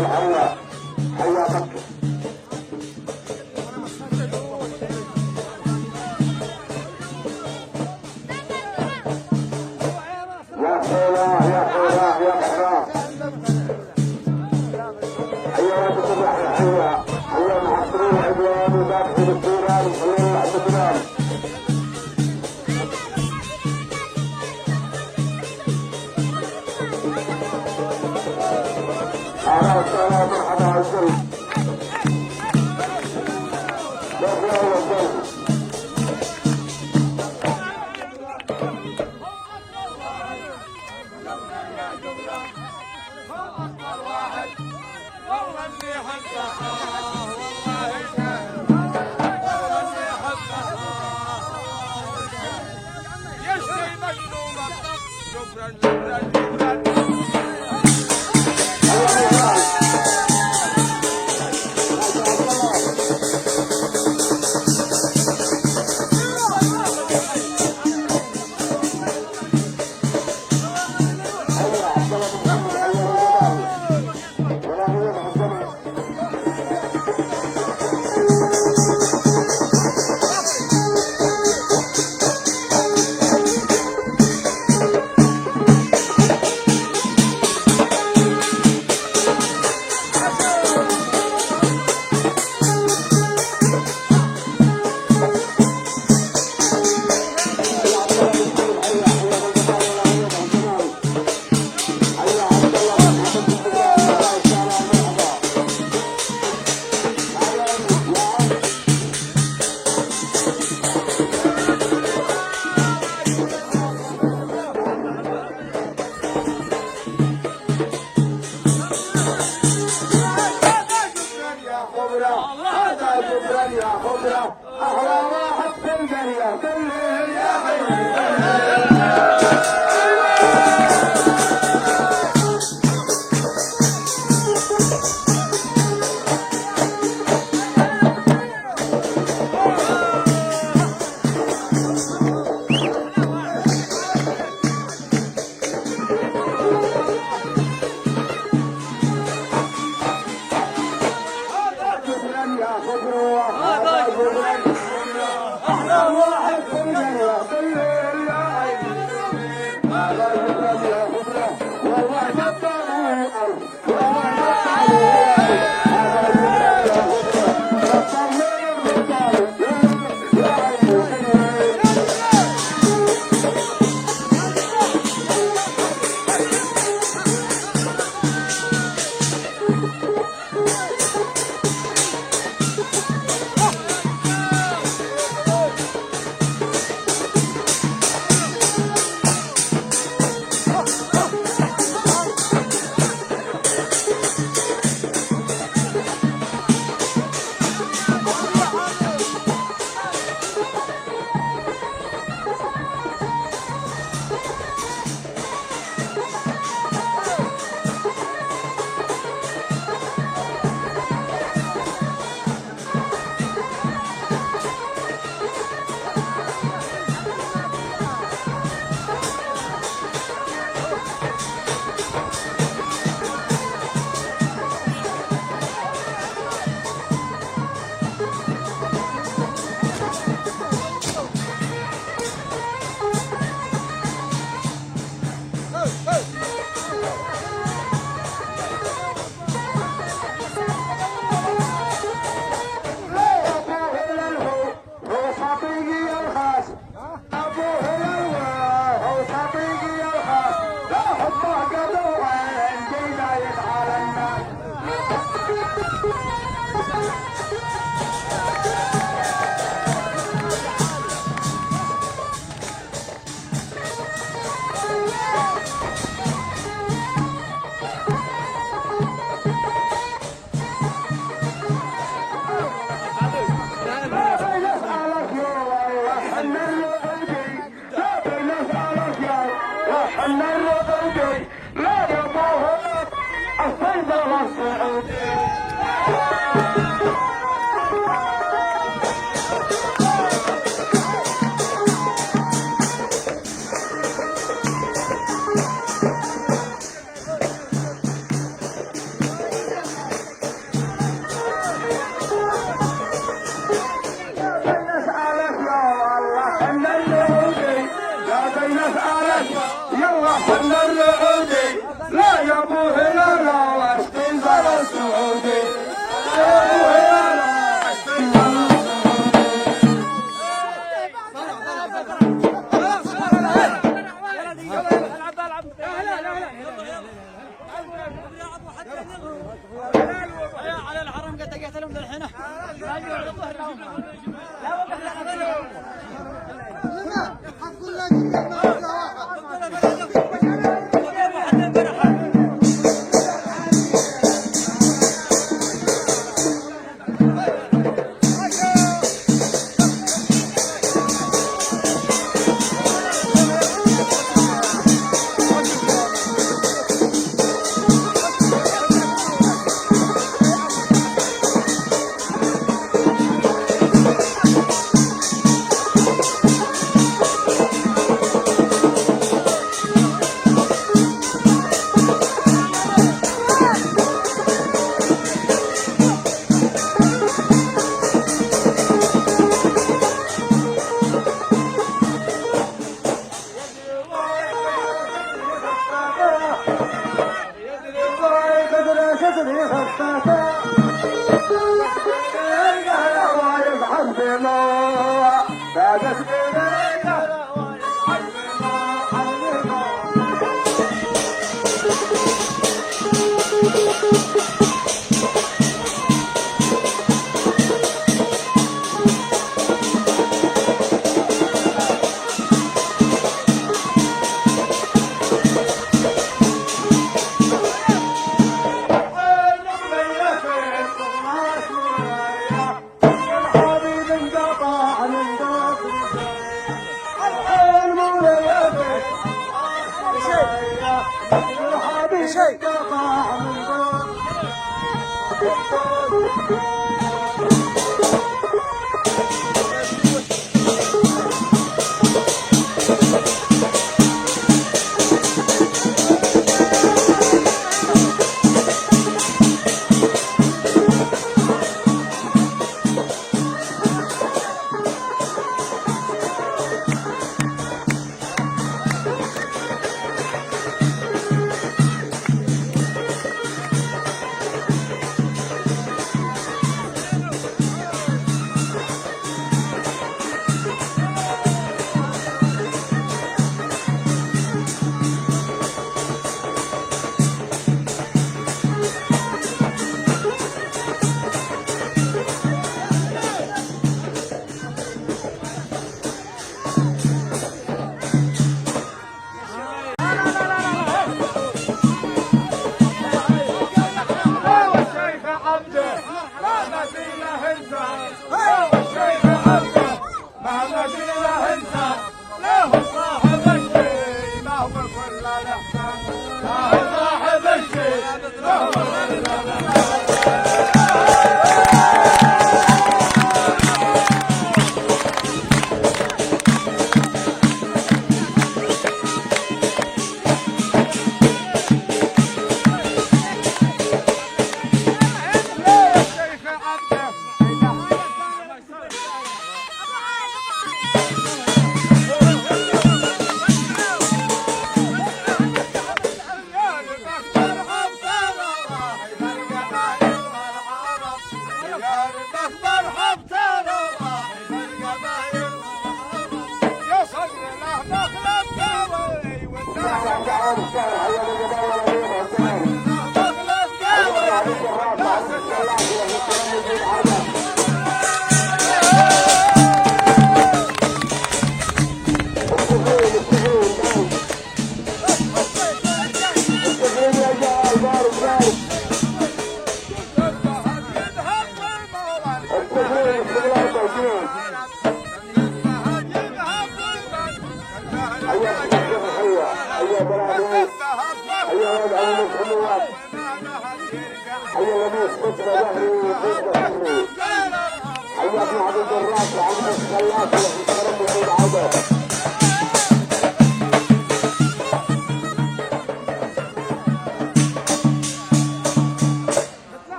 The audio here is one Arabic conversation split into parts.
الحياه حياتك يا حياه يا حياه يا بحران حياه تتبع الحياه حياه محصرين العدوان وذابحين الثيران وخلينا لحد الثيران أهلا وسهلا مرحبا عالكل كيف يا أول الجو حنا الرعودي لا يا ابو هلاله واشتي زر السعودي يا ابو هلاله واشتي زر على الحرم قد دقيت لهم للحين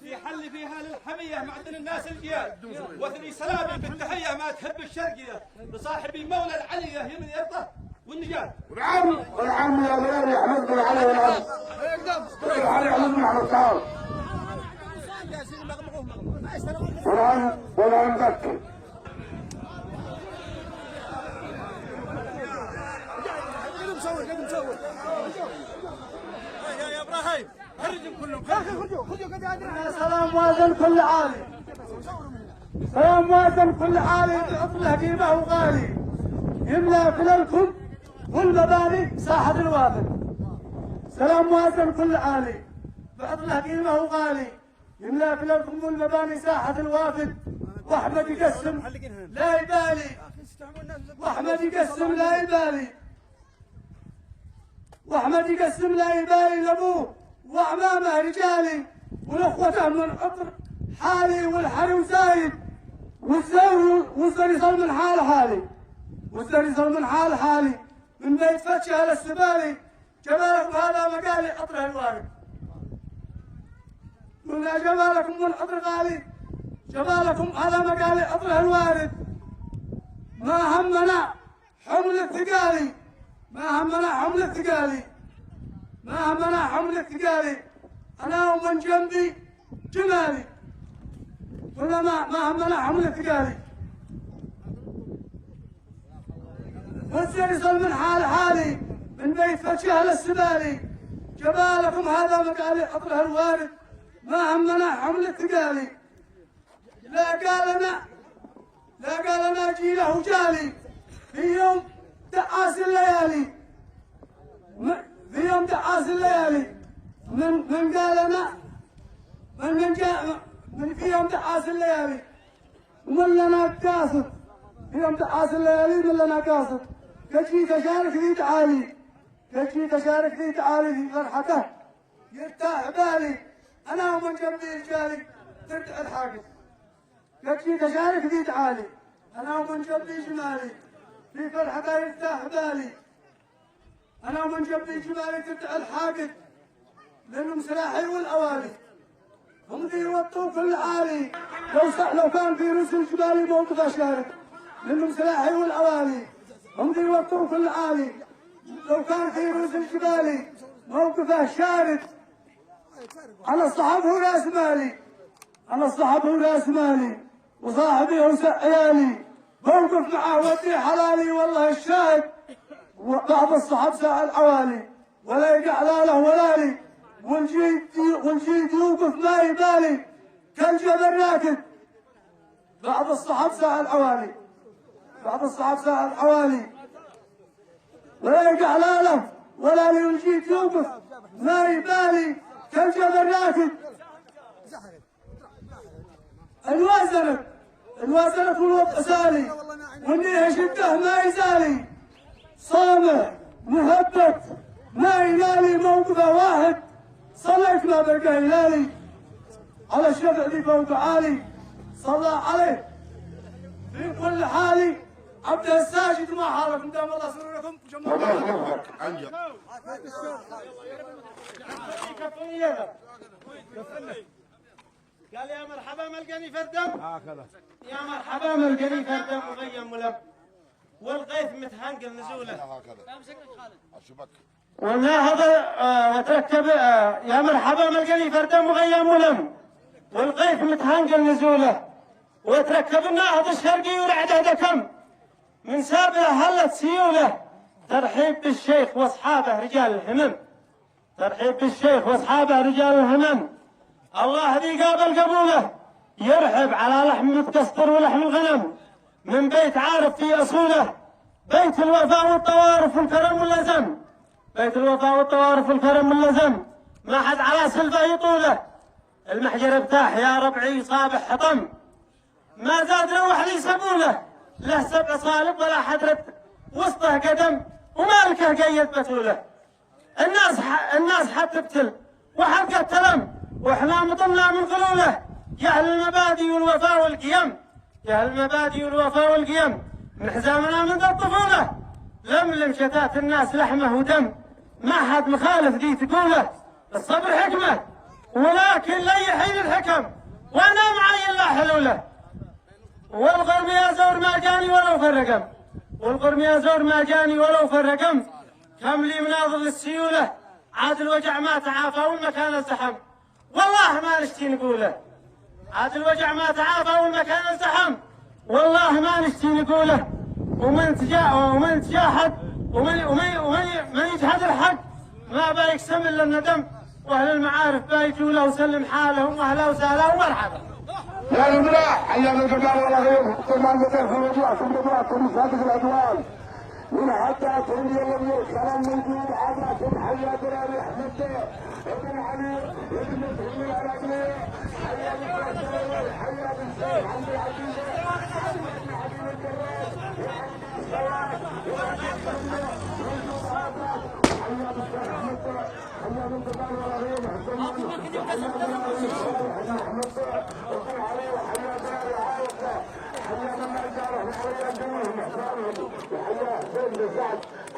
في حل فيها للحمية معدن الناس الجياد وثني سلامي بالتحية ما تحب الشرقية لصاحبي مولى العلية يمن يرضى والنجاد. والعم يا غيري احمد بن علي والعم علي احمد بن احمد تعال والعم بكي يا ابراهيم خرجوا كلهم خرجوا سلام وازن كل عالي سلام وازن كل عالي اطلع قيمه وغالي يملا فللكم والمباني ساحه الوافد سلام وازن كل عالي باطلع قيمه وغالي يملا فللكم والمباني ساحه الوافد واحمد يقسم لا يبالي واحمد يقسم لا يبالي واحمد يقسم لا يبالي لابوه واعمامه رجالي والاخوته من عطر حالي والحري وزايد والزر يصل من حال حالي والزر يصل من حال حالي من بيت فتشه للسبالي جمالكم هذا مقالي عطره الوارد قلنا جمالكم من عطر غالي جمالكم هذا مقالي عطره الوارد ما همنا حمل الثقالي ما همنا حمل الثقالي ما همنا حمل الثقالي انا ومن جنبي جمالي ولا ما همنا حمل الثقالي والزر يصل من حال حالي من بيت فتشه للسبالي جمالكم هذا مقالي عطره الوارد ما همنا حمل الثقالي لا قال لنا جيله وجالي في يوم دعاس الليالي في يوم دعاس الليالي من قال لنا من جاء من في يوم دعاس الليالي ومن لنا قاصد في يوم دعاس الليالي من لنا قاصد كجيت اشارك ذي تعالي كجيت اشارك ذي تعالي في فرحته يرتاح بالي انا ومن جنبي رجالي ترجع الحاجز كجيت اشارك ذي تعالي انا ومن جنبي جمالي في فرحته يرتاح بالي انا ومن جنبي جمالي ترجع الحاجز لانهم سلاحي والاوالي هم ذي والطوف العالي لو كان في رسل الجبال موقف شارد منهم سلاحي والعوالي. هم ذي والطوف العالي لو كان في رسل الجبال موقفه شارد. أنا الصحب هو راس مالي، أنا الصحب هو راس مالي، وصاحبي هو عيالي، موقف معه ودي حلالي والله الشاهد. بعض الصحب ساعة العوالي ولا يقع لا له ولا لي، والجيد يوقف ما يبالي كالجبل راكد. بعض الصحب ساعة العوالي، بعض الصحب ساعة العوالي ولا يقع لا له ولا لي، والجيد يوقف ما يبالي كالجبل راكد. الوازنة والوضع سالي والنيه شده ما يزالي، صامع مهبت ما ينالي موقفه واحد. صليت ما بقى هلالي على الشفع ذي فوق عالي، صلى عليه في كل حالي عبد الساجد ما حالكم دام الله سروركم. قال يا مرحبا ملقاني فردم، يا مرحبا ملقاني فردم مغيم ملم، والغيث متهنقل نزوله. والناهض وتركب يا مرحبا ملقاني فردم مغيم ملم، والغيث متهنقل نزوله. وتركب الناهض الشرقي ورعده دكم، من سابه هلت سيوله. ترحيب بالشيخ واصحابه رجال الهمم، ترحيب بالشيخ واصحابه رجال الهمم. الله ذي قابل قبوله، يرحب على لحم متكسر ولحم الغنم، من بيت عارف في اصوله. بيت الوفاء والطوارف والكرم واللزم، بيت الوفاء والطوارف والكرم واللزم، ما حد على سلفه يطوله. المحجر ارتاح يا ربعي صابح حطم، ما زاد روح لي سبوله. له 7 صالب ولا حدرة وسطه قدم، ومالكه قيد بتوله. الناس حد تقتل وحد قتلم، واحنا مطلنا من غلوله. يا اهل المبادئ والوفاء والقيم، يا اهل المبادئ والوفاء والقيم، من حزامنا منذ الطفوله. لملم شتات الناس لحمه ودم، ما حد مخالف ذي تقوله. الصبر حكمه ولكن لا يحيل الحكم، وانا معي لا حلوله. والغرم يا زور ما جاني ولو فرقم، والغرم يا زور ما جاني ولو فرقم. كم لي مناظر للسيوله، عاد الوجع ما تعافى والمكان ازدحم، والله ما نشتي نقوله. عاد الوجع ما تعافى والمكان ازدحم، والله ما نشتي نقوله. ومن تجاحد ومن يجحد الحق ما بيقسم الا الندم. واهل المعارف بايجوله وسلم حالهم واهلا وسهلا ومرحبا. يا الملاح حيانا الجمال والله غير كمان مثل في الوجوه ثم دماغكم صادق الادوان من حتى تولي الذي كلام موجود عادات حيا دراري حمدته ابن علي ابن مسلم العراقي حيا بالكرسي حيا بالسيف عبد العزيز ابن حبيب الجراح حيا بالشيخ حمدته حيا بالجمال والله غير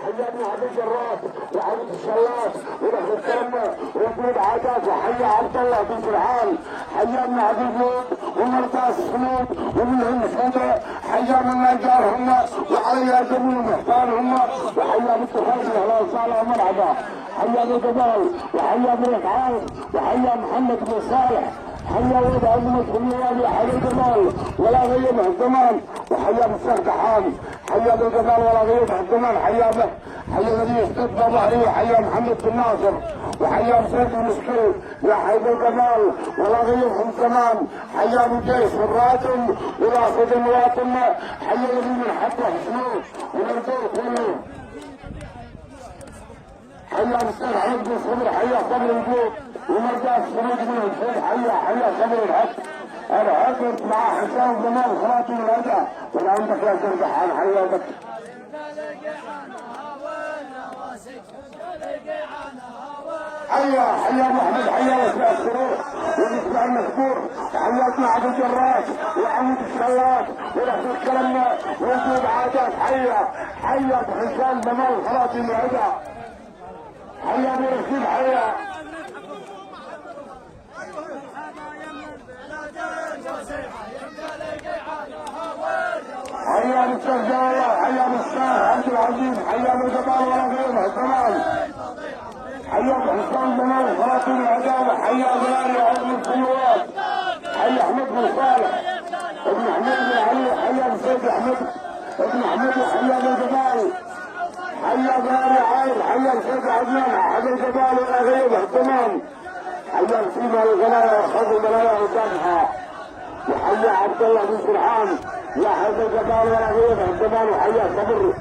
حيا ابن عبد الجراح وعبد الشلاط ونحن الكرمة وجود عادات وحيا عبد الله بن فرعان حيا ابن عبد الجود ومرتاز الخلود ومنهم سنة حيا من نجار هم وعليا جميل محفان هم وحيا بالتخرج اهلا وسهلا ومرحبا. حيا ابن جبال وحيا ابن رفعان وحيا محمد بن صالح حيا ولد عبد المسلمين حيا جمال ولا غيبه الزمان وحيا بالشيخ دحام حيا بالجمال ولا غيبه الزمان حيا به حيا الذي يستد ظهري وحيا محمد بن ناصر وحيا بسيد المسكين يا حي بالجمال ولا غيبهم زمان حيا بجيش الراتم ورافض الواطن حيا الذي من حتى حسنوه ومن دور كله حيا بالسيد حمد بن صبر حيا صبر الجود ومرجع السرود من الحين حيا صبر الحق. انا عرفت مع حسام زمان خلاص الرجع ولا عندك يا سربحان حيا بك. حيا ابو احمد حيا واسمع السرور ونسمع المذكور حيا ابن عبد الجراح وعمود الشلاط ونحن الكلمه وجود عادات حيا بحسام زمان خلاص الرجع حيا ابو رشيد حيا الشيخ جلال الله، حيا الشيخ عبد العزيز، حيا الجبال ولا غيره كمان، حيا حسين جمال خراطيم العداوه، حيا غلالي عظم الخيوات، حيا احمد بن صالح ابن احمد بن علي، حيا السيد احمد ابن احمد، حيا الجبال، حيا غلالي عايل، حيا السيد عدنان احد الجبال ولا غيره كمان، حيا السيما الغنايا وخذ المنايا وجابها، وحيا عبد الله بن سرحان يا حيا الجبال ولا غيره كمان، وحيا صبر،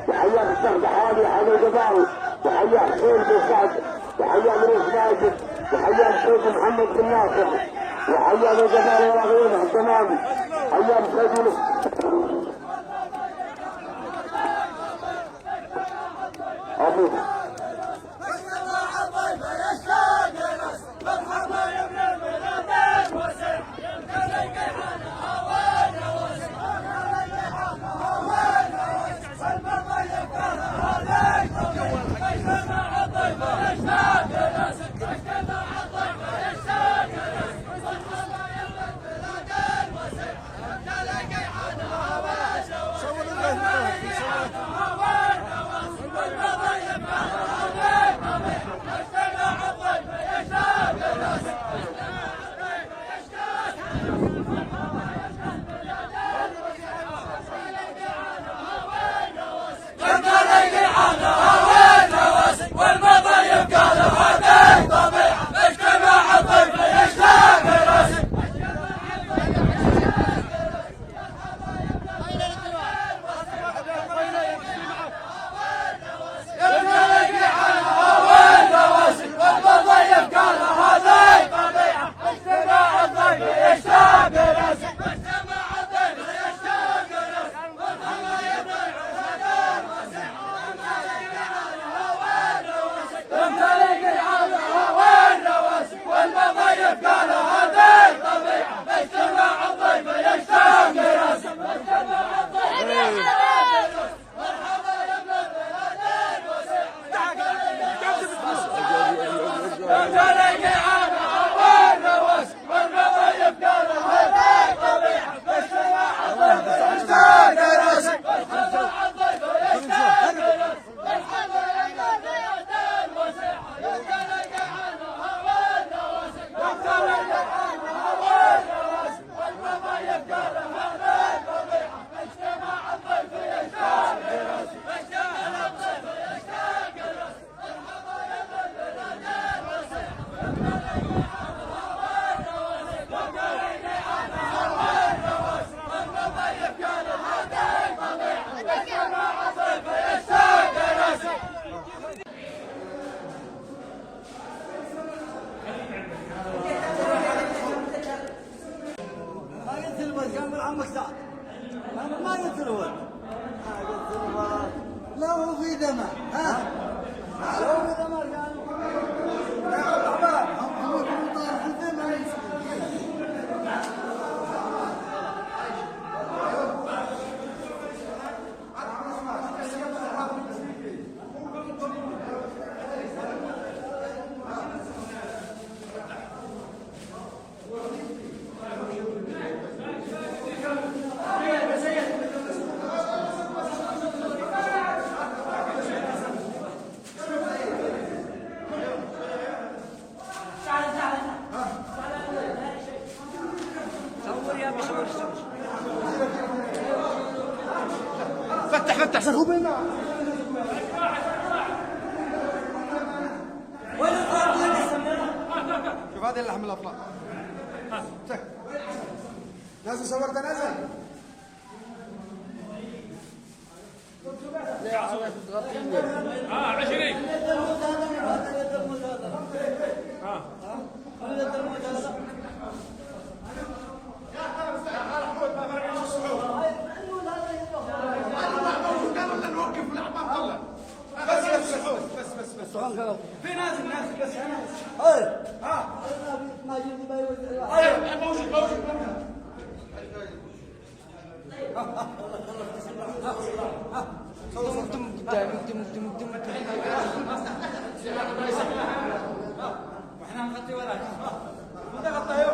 وحيا الشيخ دحالي حيا الجبال، وحيا حسين بن سعد، وحيا مريس ماجد، وحيا الشيخ محمد بن ناصر، وحيا الجبال ولا غيره كمان، حيا الشيخ أبو لا هو في دمى ها لو في دمى فتح هو بينا شوف هذه اللحم الافراح نازل صورت نازل في نازل بس انا ايوه موجود واحنا نغطي وراك انت غطيه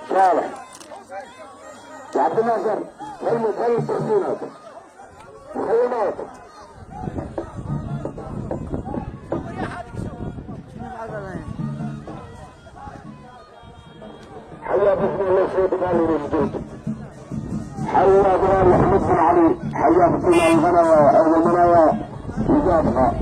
صالح يا عبد الناصر خلي الترسينات خلينات حيا بسم الله سيد غالي الجلد حيا جلال محمد بن علي حيا بسم الله الغنوة او المنايا وجابها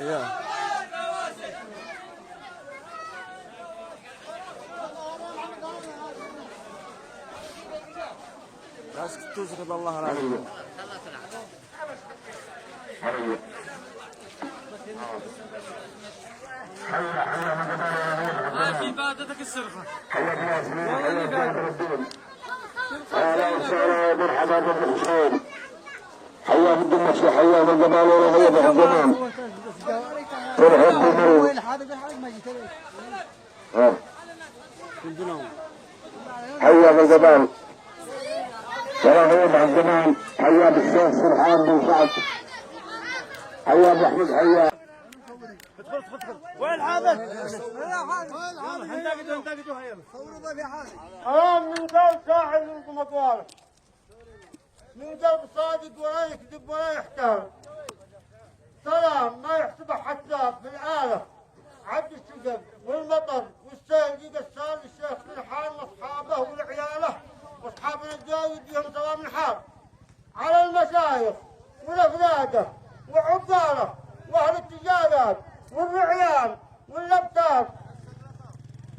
ناس تسقط الله العظيم. ما في فاتتك السرقة. اهلا وسهلا مرحبا بالحسين. حياه الدمش وحياه الجمال ورهيب الجمال. ترحب بمرو. حياه الجمال ورهيب الجمال. حياه الشيخ سرحان بن سعد. حياه محمود حياه. وين حاضر؟ من قلب ساحل منكم اطوال. من قلب صادق ولا يكذب ولا يحتال. سلام ما يحسبه حساب بالآلة. عبد الشقق والمطر والسيل قسال الشيخ سرحان واصحابه والعياله واصحابنا الجايد يوم سلام الحال. على المشايخ والافلاده وعقاله واهل التجارات والرعيان واللبتات.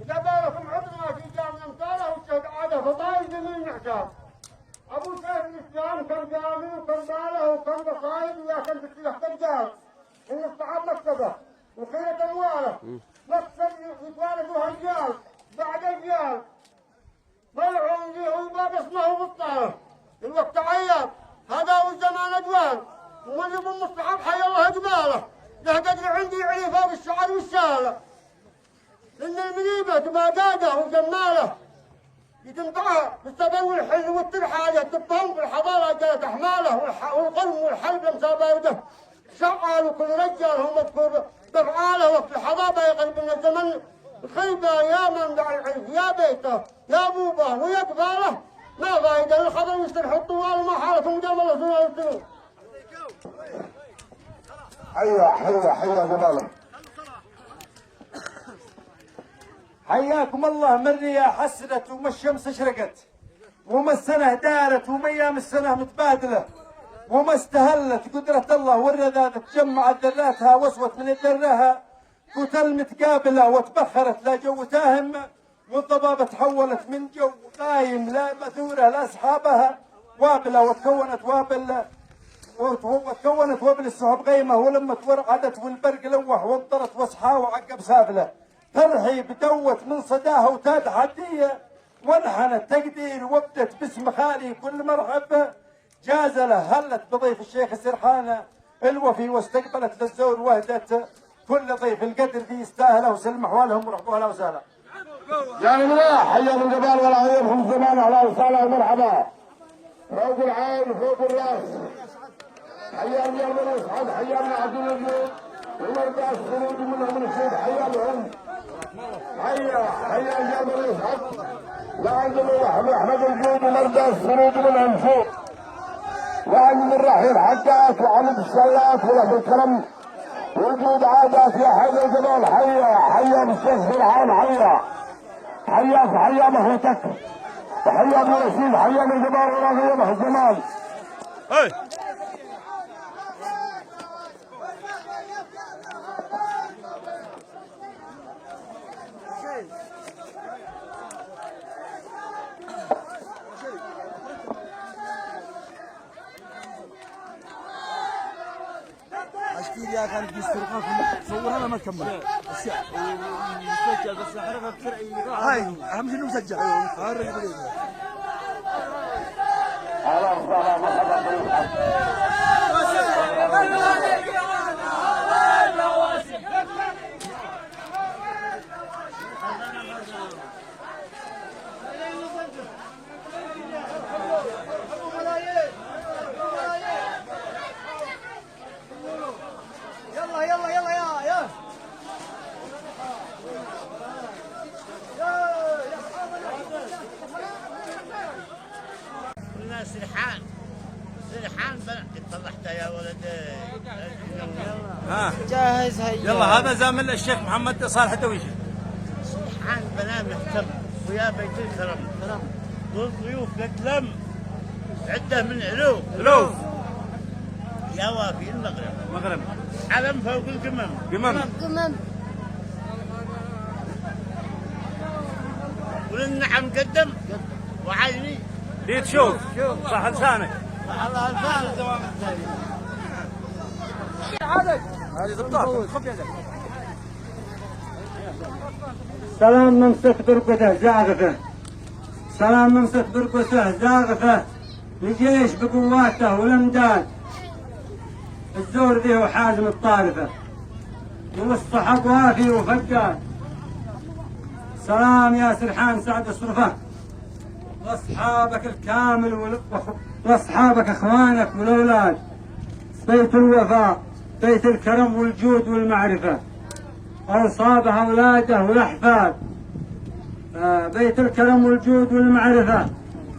جبالكم عطنا في جامع امثاله والشهد عاده فضايل جميل معتاد. ابو شيخ الاسلام كان جامع وكان باله وكان بصايد ويا كان بسلاح دجال. ان الصحاب مكتبه وخيرة امواله مكتب يتوالدوا هالرجال بعد الرجال. ملعون ذي باب اسمه بطاله. الوقت عياب هذا هو الزمان ادوان. ومن يضم الصحاب حي الله جماله. له قدر عندي يعلي فوق الشعر والساله. ان المنيبه ما داده وجماله يتنبعها بالسبب والحل والترحال يتبهم بالحضاره جلت احماله والقلم والحلب لمسا بارده. شعال وكل رجال هم مذكور بافعاله وقت الحضابه يقرب من الزمن الخيبه. يا منبع العز يا بيته يا ابوبه ويا قباله. ما فايده الخبر يسترح الطوال وما حالكم جمل الله السنين. حيا جماله. حياكم الله. من الرياح حسنت وما الشمس اشرقت وما السنه دارت وما ايام السنه متبادله وما استهلت قدرة الله والرذاذ تجمعت ذراتها وصوت من ذرها كتل متقابلة وتبخرت لا جو تاهم والضبابة تحولت من جو قايم لا مثورة لا أصحابها وابلة وتكونت وابل السحب غيمة ولما تورعدت والبرق لوح وانطرت وصحاه وعقب سافلة. ترحيب دوت من صداها وتاد حدية وانحنت تقدير وابدت باسم خالي كل مرحبة. جازله هلت بضيف الشيخ سرحان الوفي واستقبلت للزور وهدت كل ضيف القدر ذي يستاهله وسلم احوالهم ورحبوا اهلا وسهلا. يا الله حيا من الجبال والعظيم زمان اهلا وسهلا ومرحبا. فوق العين فوق الراس. حيا من الملوك حيا من عبد الوجود ومرضى الخروج منهم من الصيد حيا لهم. حيا يا الملوك لا عندنا احمد الجود ومرضى الخروج منهم فوق. وعن الرحيل حجات وعن السلات وله الكرم وجود عادات يا حي الجبال. حيا بالشيخ سرحان حيا مهوتك وحيا برشيد حيا بالجبال ورغيبه الجمال. اشكيليا كانت بيسترقها صورها لما كمل الساعه ومسجل بس حركه بسرعه. هاي اهم شيء انه مسجل. اهلا وسهلا مرحبا. سرحان طلعتها يا ولدي. جاهز هيا. يلا هذا زامل الشيخ محمد صالح الدويشي. سرحان بناه مهتم ويا بيت الكرم والضيوف قد لم عده من علوف يا وافي المغرب علم فوق القمم والنعم قدم وعيني دي تشوف صح لسانك الله لسانك دوام التالي. هذه ضبطات خف يدك. سلام من ست بركته زاغفه، سلام من ست بركته زاغفه لجيش بقواته والامداد الزور ذي وحازم الطارفه والصحب وافي وفقاد. سلام يا سرحان سعد الصرفه واصحابك الكامل واصحابك اخوانك والاولاد. بيت الوفاء بيت الكرم والجود والمعرفه أوصابه أولاده والأحفاد. بيت الكرم والجود والمعرفة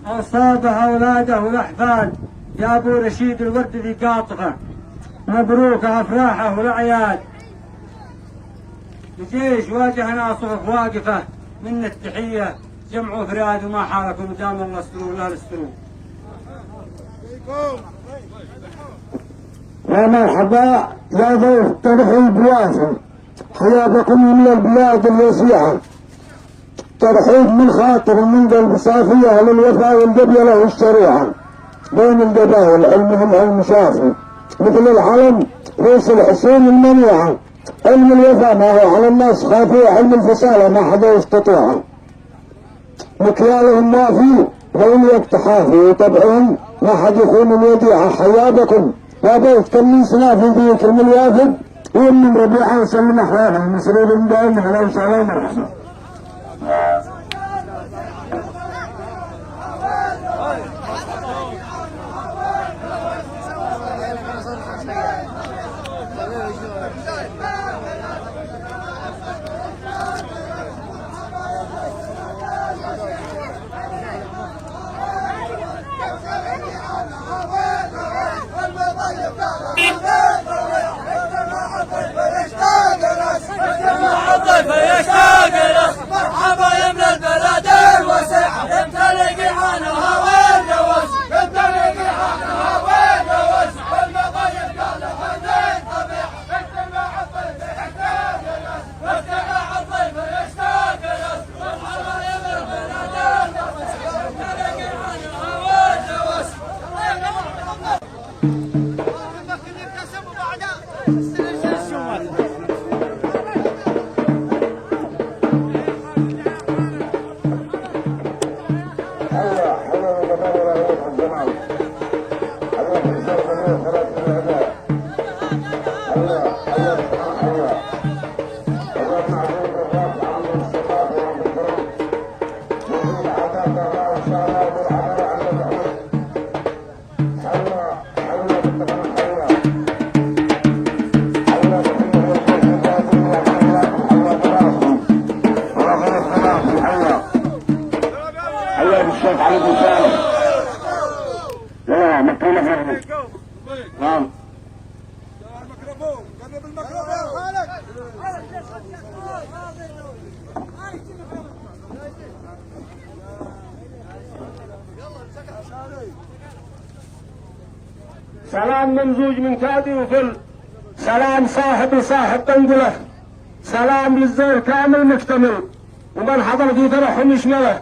أوصابه أولاده والأحفاد. يا أبو رشيد الورد ذي قاطفة مبروك أفراحه والأعياد. الجيش واجهنا صفوف واقفة من التحية جمعوا فرياد وما حالكم دام الله استروا لا نستروا. يا مرحبا يا ضيف ترحيب وافي حياكم من البلاد الوسيعة. ترحيب من خاطر ومن قلب صافية للوفاء والقبيلة والشريعة بين القبائل علمهم علم شافي مثل العلم ريس الحسين المنيعة. علم الوفاء ما هو على الناس خافية علم الفصالة ما حدا يستطيعه. مكيالهم وافي غير وقت حافي وطبعهم ما حد يخون الوديعة. حياكم يا بيت كنيسنا في ذيك المليافد ومن ربيعه وسلم احواله مسرور دائما على وسهلا ومرحبا. سلام ممزوج من كادي وفل. سلام صاحب قنقله. سلام للزور كامل مكتمل ومن حضر في فرحهم يشمله.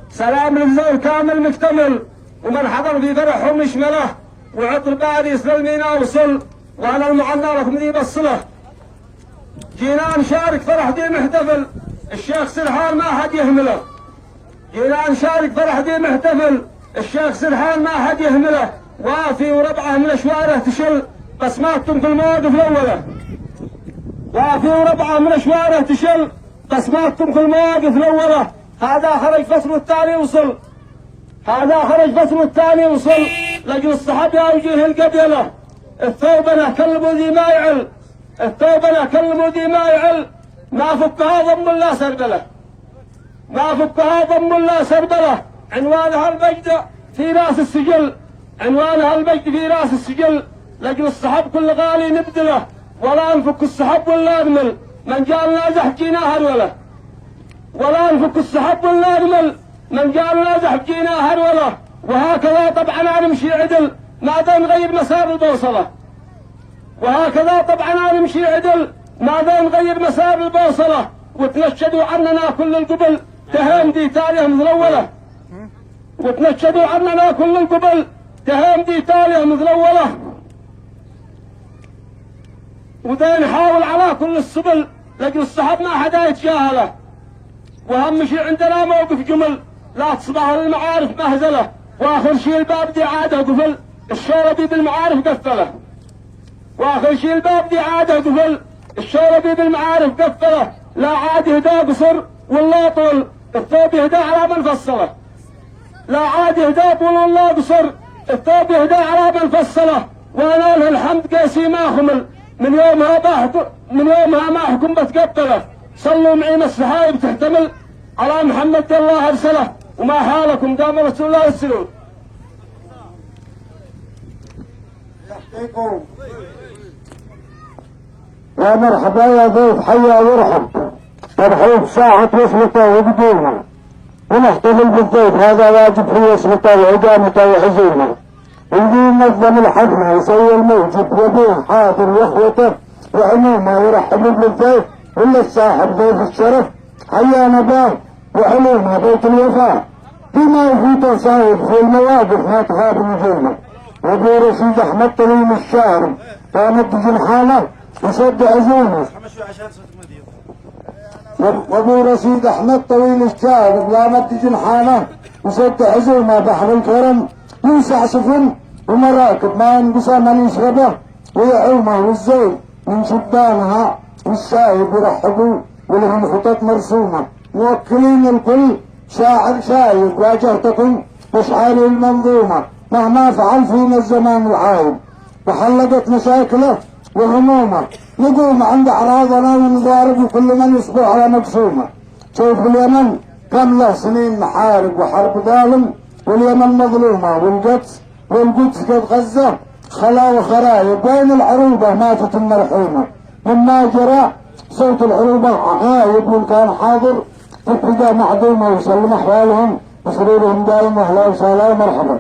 سلام للزور كامل مكتمل ومن حضر في فرحهم يشمله. وعطر باري سلمينا وصل وانا المعنى لكم ذي بصله. جينا نشارك فرح دي محتفل الشيخ سرحان ما حد يهمله. جينا نشارك فرح دي محتفل الشيخ سرحان ما حد يهمله. وافي وربعه من اشواره تشل قسماتكم في المواقف الاولى. وافي وربعه من اشواره تشل قسماتكم في المواقف الاولى. هذا خرج فصل الثاني وصل. هذا خرج فصل الثاني وصل لجل الصحابه وجيه القبيله. الثوبنا كلموا ذي ما يعل. الثوبنا كلموا ذي ما يعل. ما فكها ضم الله سربله. ما فكها ضم الله سربله. عنوانها المجد في راس السجل. عنوانها المجد في راس السجل. لجل الصحب كل غالي نبذله ولا نفك السحب ولا نمل. من جاء نازح جينا هروله ولا نفك السحب ولا نمل. من جاء نازح جينا هروله. وهكذا طبعا نمشي عدل ما دام نغير مسار البوصلة. وهكذا طبعا أنا نمشي عدل ما دام نغير مسار البوصلة وتنشدوا عننا كل القبل تهامدي تاليهم مذلولة. وتنشدوا عننا كل القبل تهامدي تاليهم مذلولة. وده نحاول على كل السبل لكن الصحب ما حدا يتجاهله. واهم شيء عندنا موقف جمل لا تصبح المعارف مهزله. واخر شيء الباب دي عاده قفل الشوربي بالمعارف قفله. واخر شيء الباب دي عاده قفل الشوربي بالمعارف قفله. لا عاد يهدى قصر والله طول الثوب يهدى على من فصله. لا عاد يهدى طول والله قصر الثوب يهدى على من فصله. وانا له الحمد قيسي ما خمل من يومها ما حكم بتقبله. صلوا معي السحايب تحتمل على محمد الله ارسله. وما حالكم دام رسول الله يرسلون. يحييكم يا مرحبا يا ضيف حيا وارحب. مرحوب ساعة وصلته وقدومه ونحتفل بالضيف هذا واجب في وصلته وعدامته وحزومه. اللي ينظم الحفلة يسوي الموجب وابوه حاضر واخوته وعمومه ويرحبوا بالضيف ولا الصاحب ضيف الشرف حيانا باه وعلومه بيت الوفاء بما يفوت صايب في المواقف ما تخاف نجومه. وابو رشيد احمد طويل الشارب كانت جنحانه وصد عزومه. وابو رشيد احمد طويل الشارب لا مد جنحانه وصد عزومه. بحر الكرم يوسع سفن ومراكب ما ينقصى من يشربه ويعومه والزين من شبانها والسايب يرحبوا ولهم خطط مرسومه. موكلين الكل شاعر شايب واجهتكم باشعار المنظومه. مهما فعل فينا الزمان العايب وحلقت مشاكله وهمومه. نقوم عند اعراضنا ونضارب وكل من يصبح على مقسومه. شوف اليمن كم له سنين محارب وحرب ظالم واليمن مظلومه والقدس قد غزه خلا وخرايب. بين العروبه ماتت المرحومه مما جرى صوت العروبه غايب وان كان حاضر تبقى معدومه. وسلم احوالهم وسرورهم دائما. اهلا وسهلا ومرحبا.